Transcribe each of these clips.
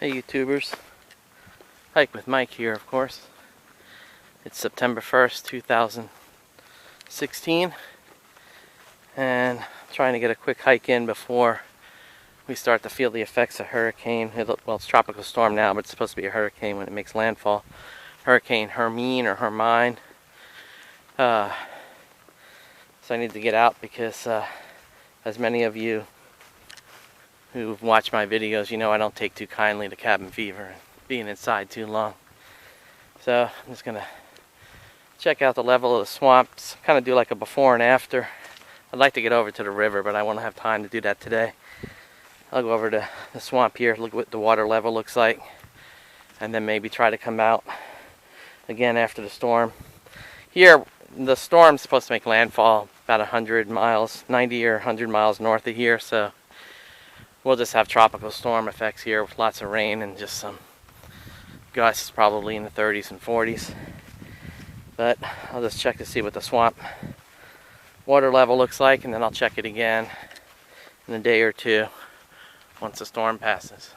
Hey YouTubers, Hike with Mike here of course. It's September 1st, 2016 and I'm trying to get a quick hike in before we start to feel the effects of hurricane. Well, it's tropical storm now, but it's supposed to be a hurricane when it makes landfall. Hurricane Hermine or Hermine. So I need to get out because as many of you who've watched my videos, you know I don't take too kindly to cabin fever and being inside too long. So I'm just gonna check out the level of the swamps, kind of do like a before and after. I'd like to get over to the river, but I won't have time to do that today. I'll go over to the swamp here, look what the water level looks like, and then maybe try to come out again after the storm. Here, the storm's supposed to make landfall about 100 miles, 90 or 100 miles north of here, so we'll just have tropical storm effects here with lots of rain and just some gusts probably in the 30s and 40s. But I'll just check to see what the swamp water level looks like, and then I'll check it again in a day or two once the storm passes.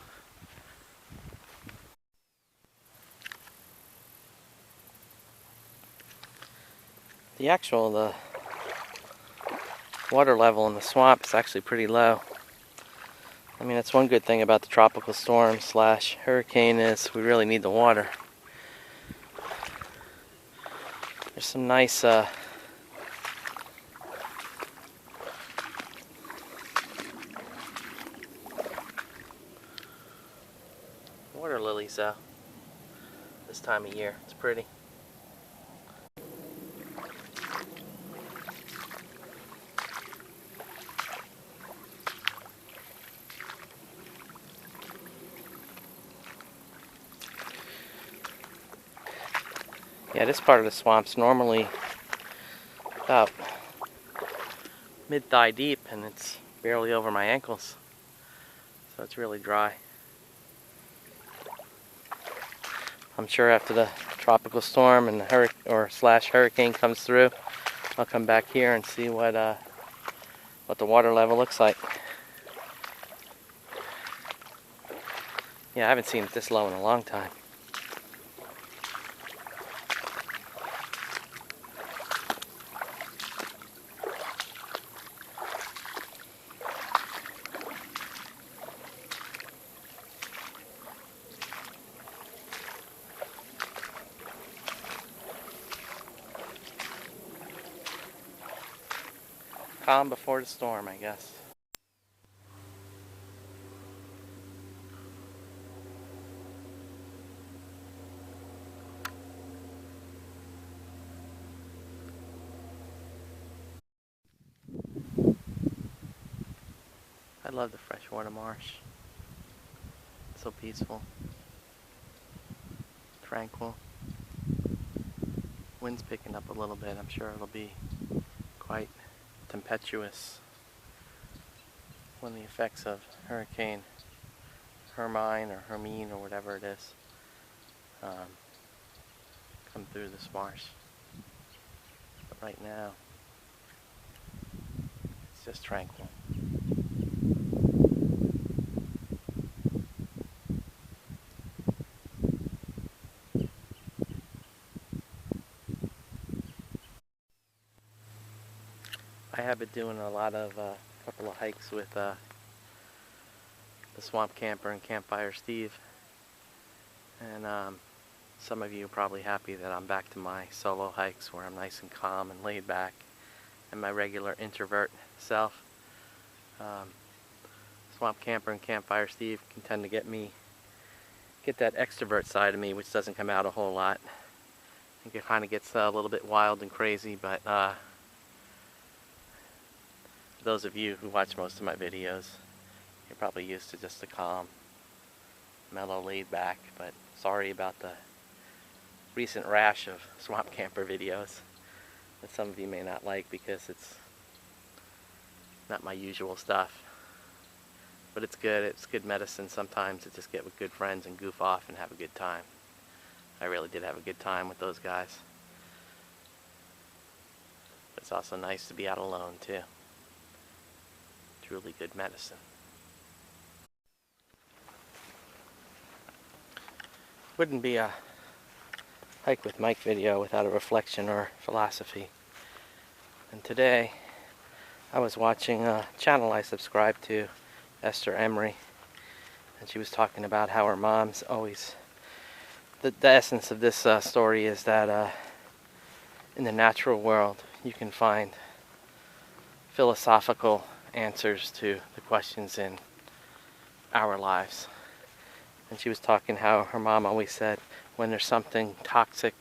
The water level in the swamp is actually pretty low. I mean, that's one good thing about the tropical storm / hurricane is we really need the water. There's some nice water lilies this time of year. It's pretty. Yeah, this part of the swamp's normally about mid-thigh deep, and it's barely over my ankles, so it's really dry. I'm sure after the tropical storm and the hurricane comes through, I'll come back here and see what the water level looks like. Yeah, I haven't seen it this low in a long time. Calm before the storm, I guess. I love the freshwater marsh. It's so peaceful, tranquil. Wind's picking up a little bit. I'm sure it'll be quite tempestuous when the effects of Hurricane Hermine or Hermine or whatever it is come through this marsh. But right now, it's just tranquil. I have been doing a lot of couple of hikes with the Swamp Camper and Campfire Steve, and some of you are probably happy that I'm back to my solo hikes where I'm nice and calm and laid back and my regular introvert self. Swamp Camper and Campfire Steve can tend to get that extrovert side of me, which doesn't come out a whole lot. I think it kind of gets a little bit wild and crazy, but those of you who watch most of my videos, you're probably used to just the calm, mellow, laid back, but sorry about the recent rash of Swamp Camper videos that some of you may not like because it's not my usual stuff. But it's good medicine sometimes to just get with good friends and goof off and have a good time. I really did have a good time with those guys. But it's also nice to be out alone too. Truly good medicine. Wouldn't be a hike with Mike video without a reflection or philosophy. And today I was watching a channel I subscribe to, Esther Emery, and she was talking about how her mom's always, the essence of this story is that in the natural world you can find philosophical answers to the questions in our lives. And she was talking how her mom always said, when there's something toxic,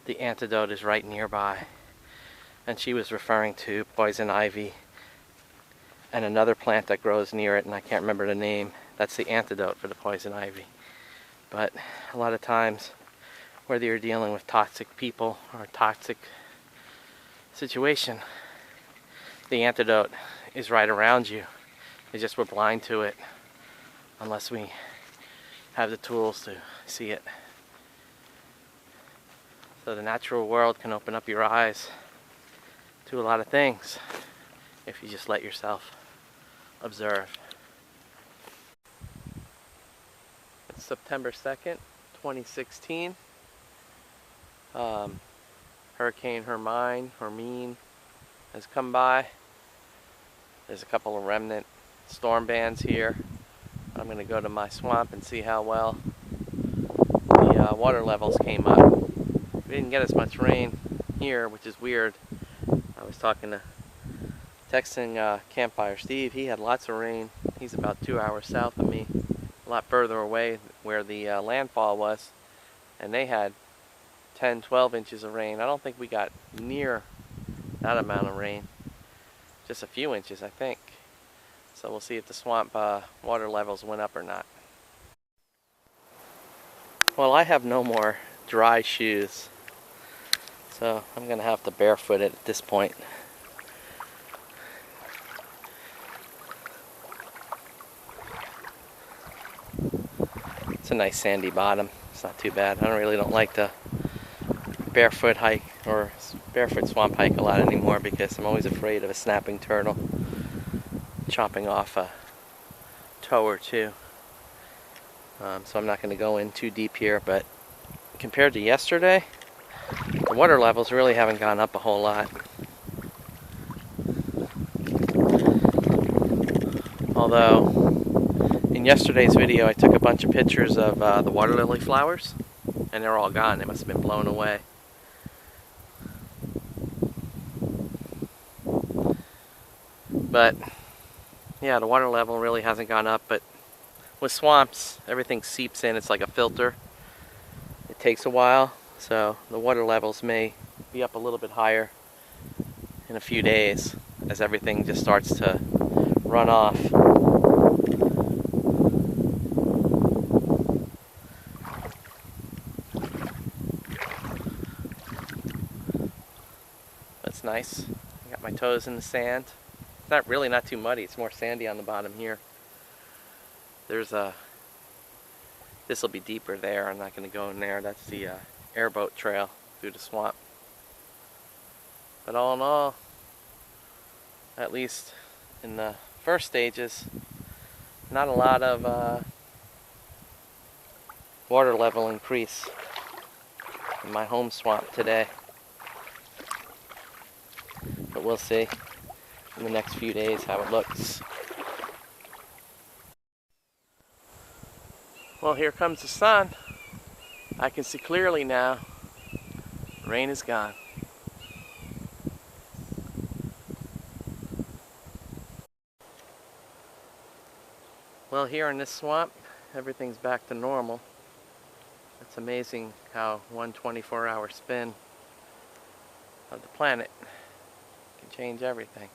the antidote is right nearby. And she was referring to poison ivy and another plant that grows near it, and I can't remember the name. That's the antidote for the poison ivy. But a lot of times, whether you're dealing with toxic people or a toxic situation, the antidote is right around you. It's just we're blind to it unless we have the tools to see it. So the natural world can open up your eyes to a lot of things if you just let yourself observe. It's September 2nd, 2016. Hurricane Hermine has come by. There's a couple of remnant storm bands here. I'm going to go to my swamp and see how well the water levels came up. We didn't get as much rain here, which is weird. I was texting Campfire Steve. He had lots of rain. He's about 2 hours south of me, a lot further away where the landfall was, and they had 10, 12 inches of rain. I don't think we got near that amount of rain. Just a few inches, I think. So we'll see if the swamp water levels went up or not. Well, I have no more dry shoes, so I'm gonna have to barefoot it at this point. It's a nice sandy bottom. It's not too bad. I really don't like the barefoot hike or barefoot swamp hike a lot anymore because I'm always afraid of a snapping turtle chopping off a toe or two. So I'm not going to go in too deep here, but compared to yesterday, the water levels really haven't gone up a whole lot. Although, in yesterday's video I took a bunch of pictures of the water lily flowers, and they're all gone. They must have been blown away. But yeah, the water level really hasn't gone up, but with swamps, everything seeps in. It's like a filter. It takes a while, so the water levels may be up a little bit higher in a few days as everything just starts to run off. That's nice. I got my toes in the sand. It's really not too muddy. It's more sandy on the bottom here. There's this will be deeper there. I'm not going to go in there. That's the airboat trail through the swamp. But all in all, at least in the first stages, not a lot of water level increase in my home swamp today. But we'll see in the next few days how it looks. Well, here comes the sun. I can see clearly now. Rain is gone. Well, here in this swamp, everything's back to normal. It's amazing how one 24-hour spin of the planet can change everything.